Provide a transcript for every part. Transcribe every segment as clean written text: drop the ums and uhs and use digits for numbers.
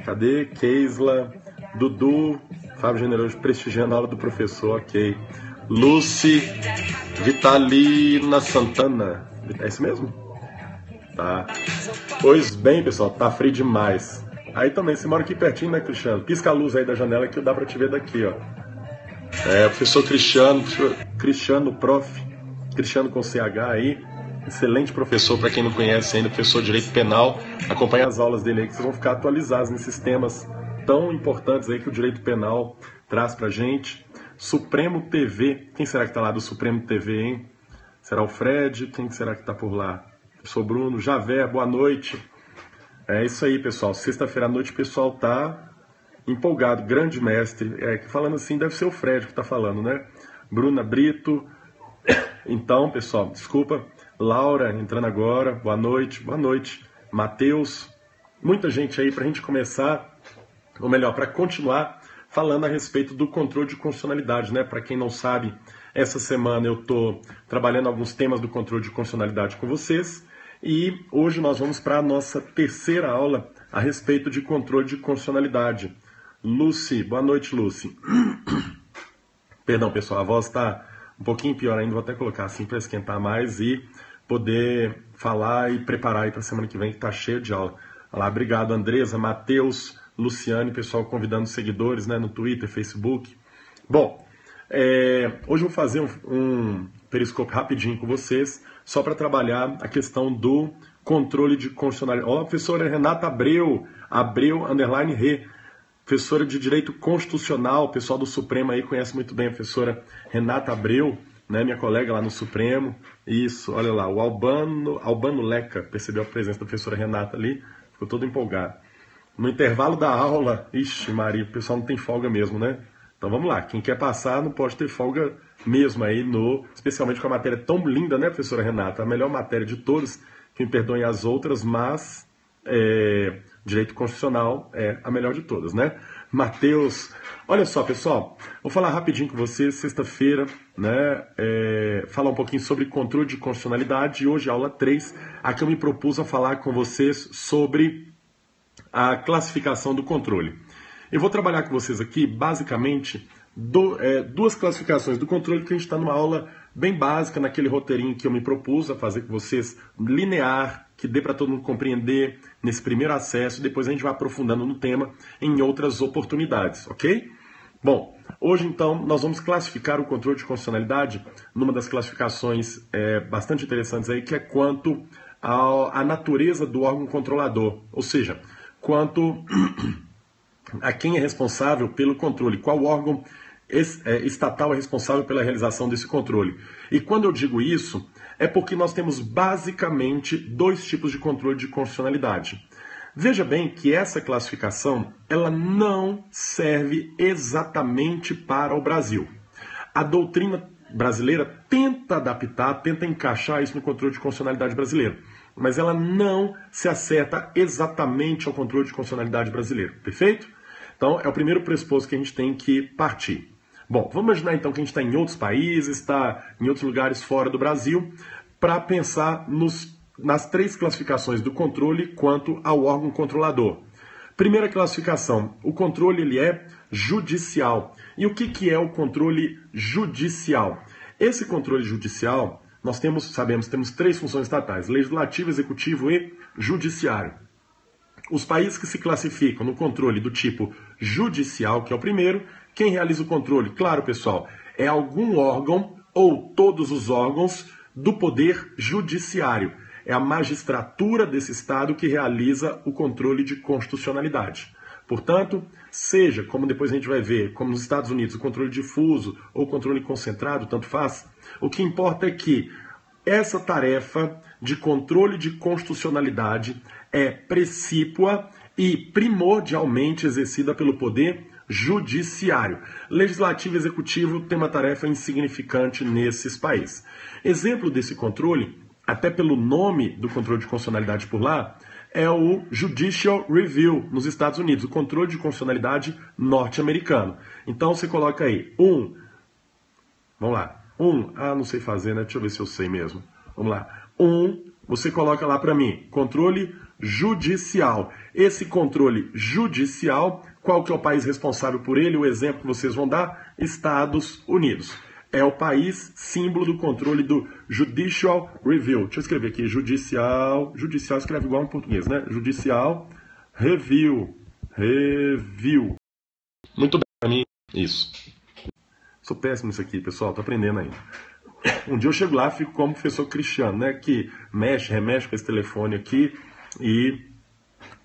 Cadê? Keisla, Dudu, Fábio Generoso prestigiando a aula do professor, ok. Lucy, Vitalina Santana, é isso mesmo? Tá. Pois bem, pessoal, tá frio demais. Aí também, você mora aqui pertinho, né, Cristiano? Pisca a luz aí da janela que dá pra te ver daqui, ó. Professor Cristiano, prof. Cristiano com CH aí. Excelente professor, para quem não conhece ainda, professor de Direito Penal. Acompanhe as aulas dele aí, que vocês vão ficar atualizados nesses temas tão importantes aí que o Direito Penal traz pra gente. Supremo TV. Quem será que tá lá do Supremo TV, hein? Será o Fred? Quem será que tá por lá? Professor Bruno, Javé, boa noite. É isso aí, pessoal. Sexta-feira à noite o pessoal tá empolgado, grande mestre. Falando assim, deve ser o Fred que tá falando, né? Bruna Brito. Então, pessoal, desculpa. Laura entrando agora, boa noite. Boa noite. Matheus. Muita gente aí pra gente começar, ou melhor, para continuar falando a respeito do controle de constitucionalidade, né? Para quem não sabe, essa semana eu tô trabalhando alguns temas do controle de constitucionalidade com vocês. E hoje nós vamos para a nossa terceira aula a respeito de controle de constitucionalidade. Lucy, boa noite, Lucy. Perdão, pessoal, a voz está um pouquinho pior ainda, vou até colocar assim para esquentar mais e poder falar e preparar aí para a semana que vem, que está cheio de aula. Olá, obrigado, Andresa, Matheus, Luciane, pessoal convidando seguidores, né, no Twitter, Facebook. Bom, hoje eu vou fazer um periscope rapidinho com vocês, só para trabalhar a questão do controle de constitucionalidade. Olá, professora Renata Abreu, _Rê, professora de Direito Constitucional, o pessoal do Supremo aí conhece muito bem a professora Renata Abreu, né, minha colega lá no Supremo. Isso, olha lá, o Albano Leca, percebeu a presença da professora Renata ali, ficou todo empolgado. No intervalo da aula, ixi Maria, o pessoal não tem folga mesmo, né? Então vamos lá, quem quer passar não pode ter folga mesmo aí, especialmente com a matéria tão linda, né, professora Renata? A melhor matéria de todas, que me perdoem as outras, mas Direito Constitucional é a melhor de todas, né? Matheus, olha só, pessoal, vou falar rapidinho com vocês, sexta-feira, né? Falar um pouquinho sobre controle de constitucionalidade, e hoje, aula 3, aqui eu me propus a falar com vocês sobre a classificação do controle. Eu vou trabalhar com vocês aqui, basicamente, duas classificações do controle, que a gente está numa aula bem básica, naquele roteirinho que eu me propus a fazer com vocês, linear, que dê para todo mundo compreender nesse primeiro acesso, e depois a gente vai aprofundando no tema em outras oportunidades, ok? Bom, hoje então nós vamos classificar o controle de constitucionalidade numa das classificações bastante interessantes aí, que é quanto à natureza do órgão controlador, ou seja, quanto a quem é responsável pelo controle, qual órgão estatal é responsável pela realização desse controle. E quando eu digo isso, é porque nós temos basicamente dois tipos de controle de constitucionalidade. Veja bem que essa classificação, ela não serve exatamente para o Brasil. A doutrina brasileira tenta adaptar, tenta encaixar isso no controle de constitucionalidade brasileiro, mas ela não se acerta exatamente ao controle de constitucionalidade brasileiro, perfeito? Então, é o primeiro pressuposto que a gente tem que partir. Bom, vamos imaginar então que a gente está em outros países, está em outros lugares fora do Brasil, para pensar nas três classificações do controle quanto ao órgão controlador. Primeira classificação, o controle ele é judicial. E o que é o controle judicial? Esse controle judicial, nós temos três funções estatais: legislativo, executivo e judiciário. Os países que se classificam no controle do tipo judicial, que é o primeiro, quem realiza o controle? Claro, pessoal, é algum órgão ou todos os órgãos do poder judiciário. É a magistratura desse Estado que realiza o controle de constitucionalidade. Portanto, seja, como depois a gente vai ver, como nos Estados Unidos, o controle difuso ou controle concentrado, tanto faz, o que importa é que essa tarefa de controle de constitucionalidade é precípua e primordialmente exercida pelo poder judiciário. Legislativo e executivo tem uma tarefa insignificante nesses países. Exemplo desse controle, até pelo nome do controle de constitucionalidade por lá, é o Judicial Review nos Estados Unidos, o controle de constitucionalidade norte-americano. Então você coloca aí, vamos lá, não sei fazer, né? Deixa eu ver se eu sei mesmo. Vamos lá, você coloca lá para mim, controle judicial. Esse controle judicial, qual que é o país responsável por ele? O exemplo que vocês vão dar, Estados Unidos. É o país símbolo do controle do Judicial Review. Deixa eu escrever aqui, judicial escreve igual em português, né? Judicial Review. Muito bem, para mim, isso. Sou péssimo nisso aqui, pessoal, tô aprendendo ainda. Um dia eu chego lá, fico como professor Cristiano, né? Que remexe com esse telefone aqui e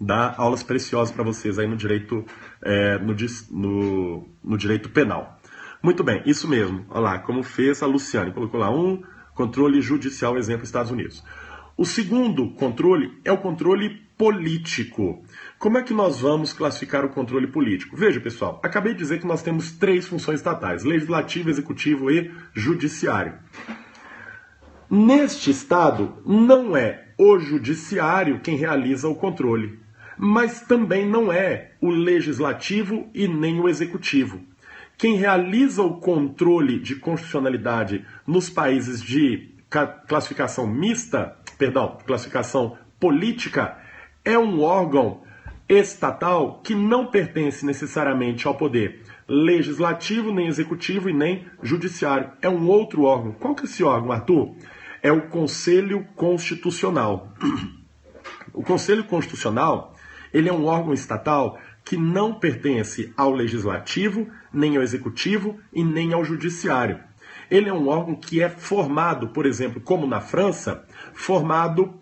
dá aulas preciosas para vocês aí no direito, no direito penal. Muito bem, isso mesmo. Olha lá, como fez a Luciane. Colocou lá controle judicial, exemplo, Estados Unidos. O segundo controle é o controle político. Como é que nós vamos classificar o controle político? Veja, pessoal, acabei de dizer que nós temos 3 funções estatais: legislativo, executivo e judiciário. Neste estado, não é o judiciário quem realiza o controle, mas também não é o legislativo e nem o executivo. Quem realiza o controle de constitucionalidade nos países de classificação política, é um órgão estatal que não pertence necessariamente ao poder legislativo, nem executivo e nem judiciário. É um outro órgão. Qual que é esse órgão, Arthur? É o Conselho Constitucional. O Conselho Constitucional, ele é um órgão estatal que não pertence ao legislativo, nem ao executivo e nem ao judiciário. Ele é um órgão que é formado, por exemplo, como na França, formado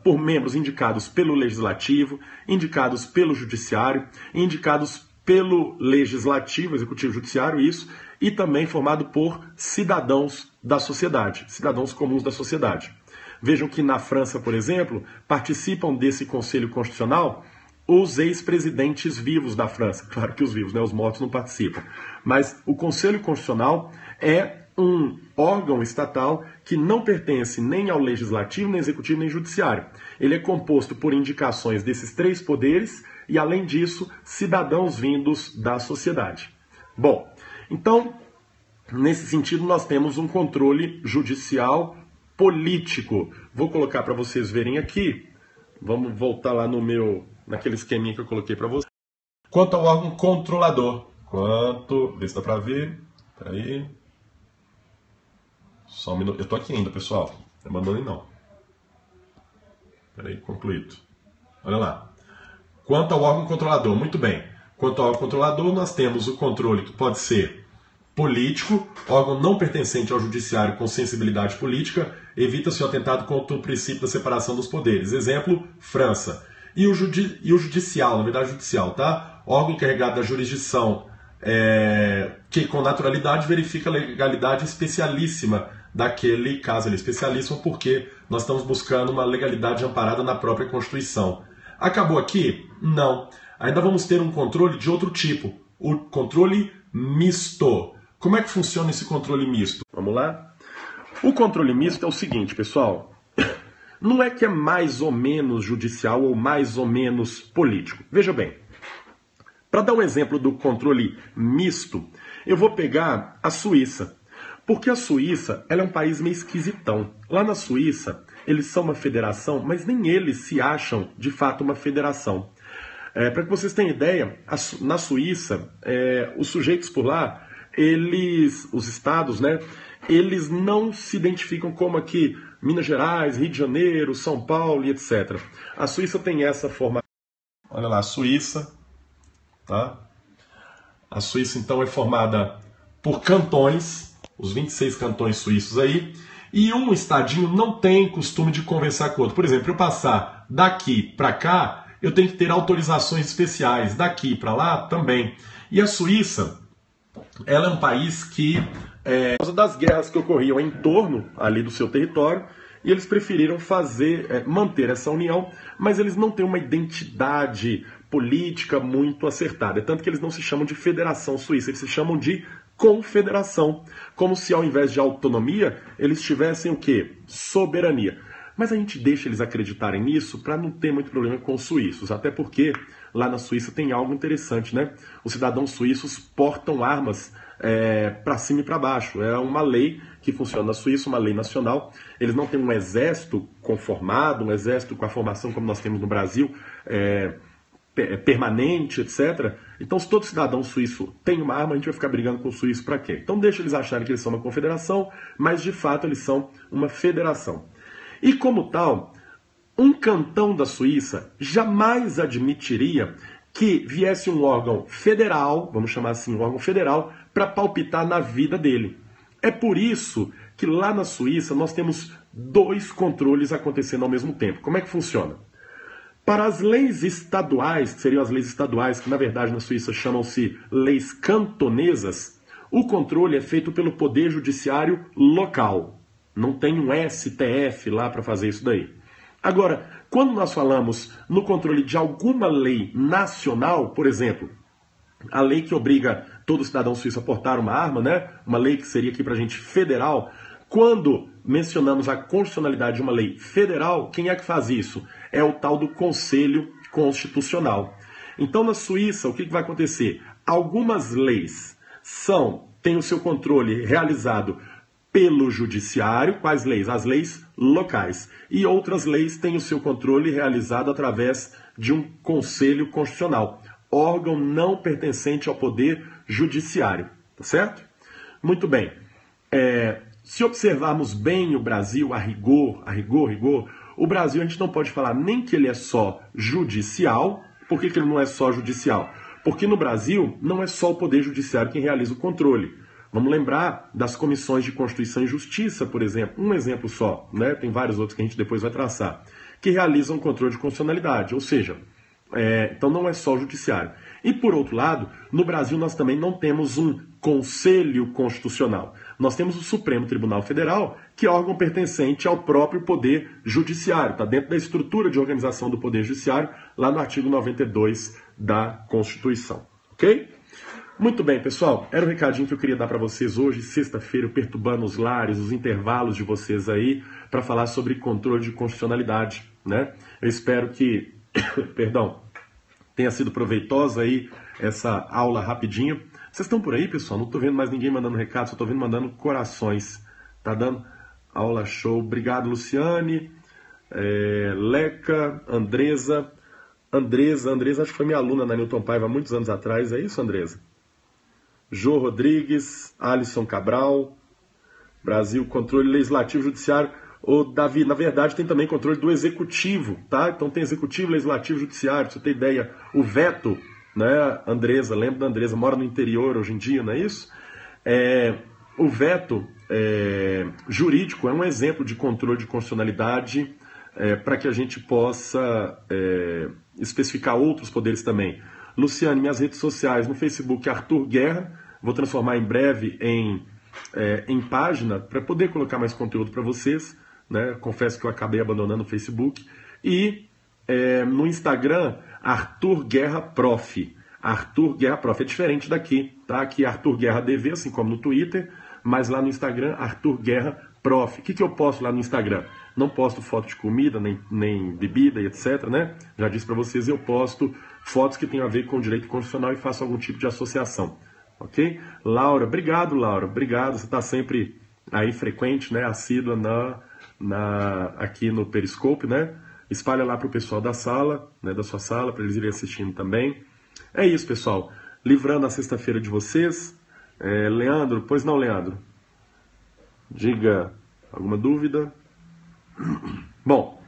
por membros indicados pelo legislativo, indicados pelo judiciário, indicados pelo legislativo, executivo e judiciário, isso, e também formado por cidadãos da sociedade, cidadãos comuns da sociedade. Vejam que na França, por exemplo, participam desse Conselho Constitucional os ex-presidentes vivos da França. Claro que os vivos, né? Os mortos não participam. Mas o Conselho Constitucional é um órgão estatal que não pertence nem ao legislativo, nem executivo, nem judiciário. Ele é composto por indicações desses 3 poderes e, além disso, cidadãos vindos da sociedade. Bom, então, nesse sentido, nós temos um controle judicial político. Vou colocar para vocês verem aqui. Vamos voltar lá naquele esqueminha que eu coloquei para vocês. Quanto ao órgão controlador. Vê se dá para ver. Peraí. Só um minuto. Eu tô aqui ainda, pessoal. Não abandone não. Peraí, concluído. Olha lá. Quanto ao órgão controlador, muito bem. Quanto ao órgão controlador, nós temos o controle que pode ser político, órgão não pertencente ao judiciário com sensibilidade política, evita-se o atentado contra o princípio da separação dos poderes. Exemplo, França. E o judicial, na verdade judicial, tá? Órgão encarregado da jurisdição, que com naturalidade verifica a legalidade especialíssima daquele caso. Ele é especialíssimo porque nós estamos buscando uma legalidade amparada na própria Constituição. Acabou aqui? Não. Ainda vamos ter um controle de outro tipo, o controle misto. Como é que funciona esse controle misto? Vamos lá? O controle misto é o seguinte, pessoal. Não é que é mais ou menos judicial ou mais ou menos político. Veja bem, para dar um exemplo do controle misto, eu vou pegar a Suíça. Porque a Suíça, ela é um país meio esquisitão. Lá na Suíça, eles são uma federação, mas nem eles se acham de fato uma federação. Para que vocês tenham ideia, na Suíça, os sujeitos por lá, os estados, né, eles não se identificam como aqui Minas Gerais, Rio de Janeiro, São Paulo e etc. A Suíça tem essa forma. Olha lá, a Suíça, tá? A Suíça então é formada por cantões, os 26 cantões suíços aí, e um estadinho não tem costume de conversar com o outro. Por exemplo, para eu passar daqui para cá, eu tenho que ter autorizações especiais, daqui para lá também. E a Suíça, ela é um país que, por causa das guerras que ocorriam em torno ali do seu território, e eles preferiram manter essa união, mas eles não têm uma identidade política muito acertada. É tanto que eles não se chamam de Federação Suíça, eles se chamam de Confederação, como se ao invés de autonomia, eles tivessem o quê? Soberania. Mas a gente deixa eles acreditarem nisso para não ter muito problema com os suíços, até porque lá na Suíça tem algo interessante, né? Os cidadãos suíços portam armas para cima e para baixo. É uma lei que funciona na Suíça, uma lei nacional. Eles não têm um exército conformado, um exército com a formação como nós temos no Brasil, permanente, etc. Então, se todo cidadão suíço tem uma arma, a gente vai ficar brigando com o suíço para quê? Então, deixa eles acharem que eles são uma confederação, mas de fato eles são uma federação. E como tal, um cantão da Suíça jamais admitiria que viesse um órgão federal, vamos chamar assim, um órgão federal, para palpitar na vida dele. É por isso que lá na Suíça nós temos 2 controles acontecendo ao mesmo tempo. Como é que funciona? Para as leis estaduais, que seriam as leis estaduais, que na verdade na Suíça chamam-se leis cantonesas, o controle é feito pelo Poder Judiciário local. Não tem um STF lá para fazer isso daí. Agora, quando nós falamos no controle de alguma lei nacional, por exemplo, a lei que obriga todo cidadão suíço a portar uma arma, né? Uma lei que seria aqui para a gente federal. Quando mencionamos a constitucionalidade de uma lei federal, quem é que faz isso? É o tal do Conselho Constitucional. Então, na Suíça, o que vai acontecer? Algumas leis têm o seu controle realizado pelo judiciário. Quais leis? As leis locais. E outras leis têm o seu controle realizado através de um Conselho Constitucional, órgão não pertencente ao Poder Judiciário. Tá certo? Muito bem. Se observarmos bem o Brasil, a rigor, o Brasil a gente não pode falar nem que ele é só judicial. Por que ele não é só judicial? Porque no Brasil não é só o Poder Judiciário quem realiza o controle. Vamos lembrar das comissões de Constituição e Justiça, por exemplo, um exemplo só, né? Tem vários outros que a gente depois vai traçar, que realizam o controle de constitucionalidade, ou seja, então não é só o judiciário. E por outro lado, no Brasil nós também não temos um Conselho Constitucional. Nós temos o Supremo Tribunal Federal, que é órgão pertencente ao próprio Poder Judiciário, está dentro da estrutura de organização do Poder Judiciário, lá no artigo 92 da Constituição. Ok? Muito bem, pessoal, era o recadinho que eu queria dar para vocês hoje, sexta-feira, perturbando os lares, os intervalos de vocês aí, para falar sobre controle de constitucionalidade, né? Eu espero que, tenha sido proveitosa aí essa aula rapidinho. Vocês estão por aí, pessoal? Não estou vendo mais ninguém mandando recado, só estou vendo mandando corações. Tá dando aula show. Obrigado, Luciane, Leca, Andresa, acho que foi minha aluna na Newton Paiva há muitos anos atrás, é isso, Andresa? Jô Rodrigues, Alisson Cabral, Brasil, controle legislativo judiciário. Ô, Davi, na verdade tem também controle do executivo, tá? Então tem executivo, legislativo, judiciário, pra você ter ideia. O veto, né, Andresa, lembra da Andresa, mora no interior hoje em dia, não é isso? O veto jurídico é um exemplo de controle de constitucionalidade para que a gente possa especificar outros poderes também. Luciane, minhas redes sociais, no Facebook, Arthur Guerra, vou transformar em breve em página para poder colocar mais conteúdo para vocês, né? Confesso que eu acabei abandonando o Facebook. E no Instagram, Arthur Guerra Prof. Arthur Guerra Prof. É diferente daqui, tá? Aqui é Arthur Guerra DV, assim como no Twitter, mas lá no Instagram, Arthur Guerra Prof. O que eu posto lá no Instagram? Não posto foto de comida, nem bebida e etc, né? Já disse para vocês, eu posto fotos que tenham a ver com o direito constitucional e faço algum tipo de associação, ok? Laura, obrigado, Laura, obrigado. Você está sempre aí frequente, né? Assídua aqui no Periscope, né? Espalha lá para o pessoal da sala, né? Da sua sala, para eles irem assistindo também. É isso, pessoal. Livrando a sexta-feira de vocês. Leandro, pois não, Leandro? Diga, alguma dúvida? Bom,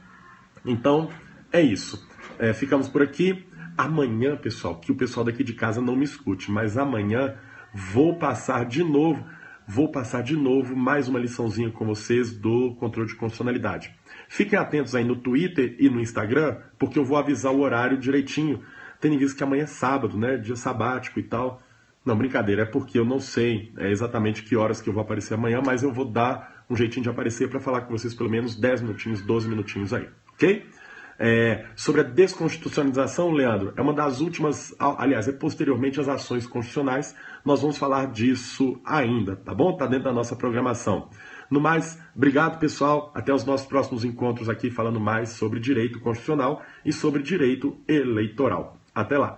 então é isso. Ficamos por aqui. Amanhã, pessoal, que o pessoal daqui de casa não me escute, mas amanhã vou passar de novo mais uma liçãozinha com vocês do controle de constitucionalidade. Fiquem atentos aí no Twitter e no Instagram, porque eu vou avisar o horário direitinho. Tendo visto que amanhã é sábado, né? Dia sabático e tal. Não, brincadeira, é porque eu não sei exatamente que horas que eu vou aparecer amanhã, mas eu vou dar um jeitinho de aparecer para falar com vocês pelo menos 10 minutinhos, 12 minutinhos aí, ok? Sobre a desconstitucionalização, Leandro, é uma das últimas, aliás, posteriormente às ações constitucionais, nós vamos falar disso ainda, tá bom? Tá dentro da nossa programação. No mais, obrigado, pessoal, até os nossos próximos encontros aqui falando mais sobre direito constitucional e sobre direito eleitoral. Até lá!